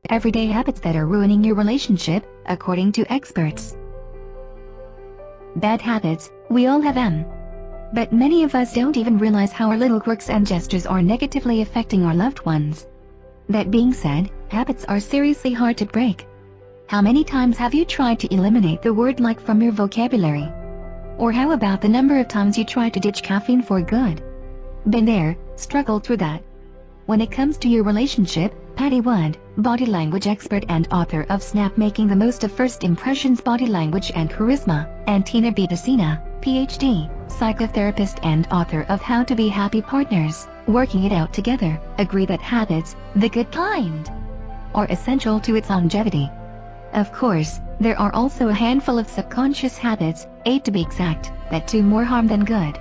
everyday habits that are ruining your relationship, according to experts. Bad habits, we all have them. But many of us don't even realize how our little quirks and gestures are negatively affecting our loved ones. That being said, habits are seriously hard to break. How many times have you tried to eliminate the word like from your vocabulary? Or how about the number of times you tried to ditch caffeine for good? Been there, struggled through that. When it comes to your relationship, Patty Wood, body language expert and author of Snap Making the Most of First Impressions Body Language and Charisma, and Tina Bidasina, PhD, psychotherapist and author of How to Be Happy Partners, Working It Out Together, agree that habits, the good kind, are essential to its longevity. Of course, there are also a handful of subconscious habits, 8 to be exact, that do more harm than good.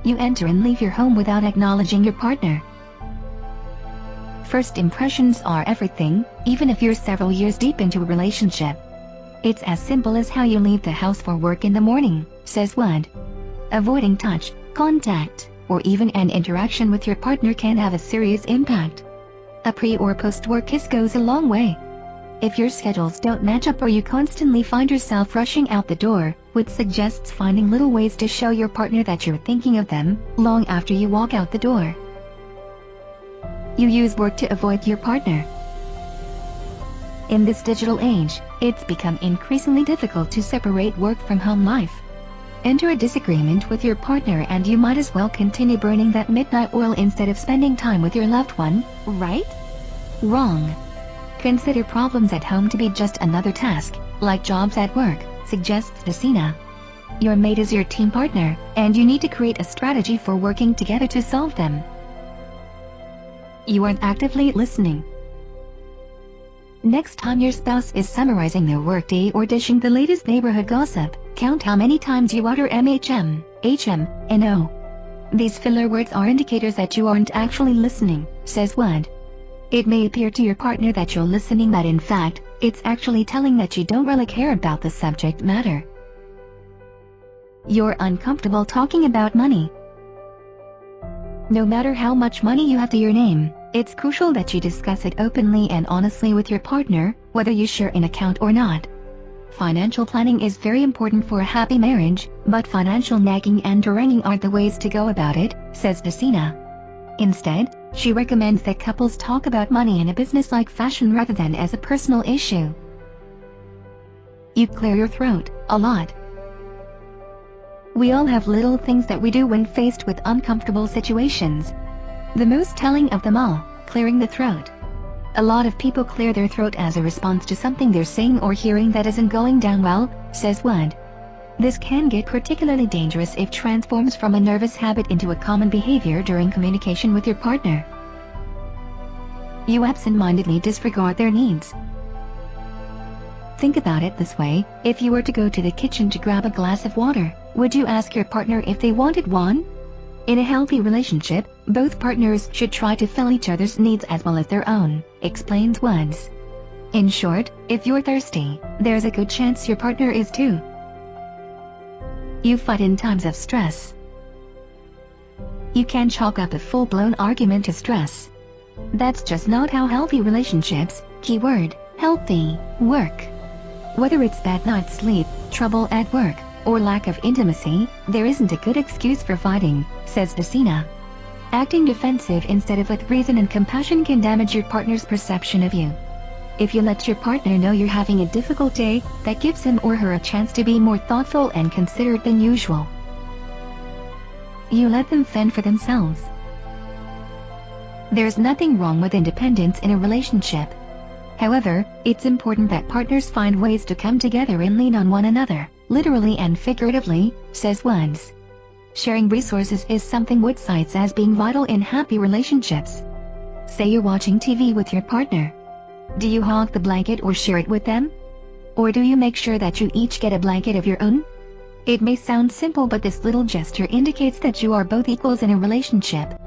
You enter and leave your home without acknowledging your partner. First impressions are everything, even if you're several years deep into a relationship. It's as simple as how you leave the house for work in the morning, says Wood. Avoiding touch, contact, or even an interaction with your partner can have a serious impact. A pre- or post-work kiss goes a long way. If your schedules don't match up or you constantly find yourself rushing out the door, Wood suggests finding little ways to show your partner that you're thinking of them, long after you walk out the door. You use work to avoid your partner. In this digital age, it's become increasingly difficult to separate work from home life. Enter a disagreement with your partner and you might as well continue burning that midnight oil instead of spending time with your loved one, right? Wrong. Consider problems at home to be just another task, like jobs at work, suggests Dacina. Your mate is your team partner, and you need to create a strategy for working together to solve them. You aren't actively listening. Next time your spouse is summarizing their workday or dishing the latest neighborhood gossip, count how many times you utter MHM, HM, and O. These filler words are indicators that you aren't actually listening, says Wood. It may appear to your partner that you're listening, but in fact, it's actually telling that you don't really care about the subject matter. You're uncomfortable talking about money. No matter how much money you have to your name, it's crucial that you discuss it openly and honestly with your partner, whether you share an account or not. Financial planning is very important for a happy marriage, but financial nagging and haranguing aren't the ways to go about it, says Dacina. Instead, she recommends that couples talk about money in a business-like fashion rather than as a personal issue. You clear your throat, a lot. We all have little things that we do when faced with uncomfortable situations. The most telling of them all, clearing the throat. A lot of people clear their throat as a response to something they're saying or hearing that isn't going down well, says Wood. This can get particularly dangerous if transforms from a nervous habit into a common behavior during communication with your partner. You absent-mindedly disregard their needs. Think about it this way: if you were to go to the kitchen to grab a glass of water, would you ask your partner if they wanted one? In a healthy relationship, both partners should try to fill each other's needs as well as their own, explains Wood. In short, if you're thirsty, there's a good chance your partner is too. You fight in times of stress. You can chalk up a full-blown argument to stress. That's just not how healthy relationships, keyword, healthy, work. Whether it's bad night's sleep, trouble at work, or lack of intimacy, there isn't a good excuse for fighting, says Dacina. Acting defensive instead of with reason and compassion can damage your partner's perception of you. If you let your partner know you're having a difficult day, that gives him or her a chance to be more thoughtful and considerate than usual. You let them fend for themselves. There's nothing wrong with independence in a relationship. However, it's important that partners find ways to come together and lean on one another, literally and figuratively, says Wood. Sharing resources is something Wood cites as being vital in happy relationships. Say you're watching TV with your partner. Do you hog the blanket or share it with them? Or do you make sure that you each get a blanket of your own? It may sound simple, but this little gesture indicates that you are both equals in a relationship.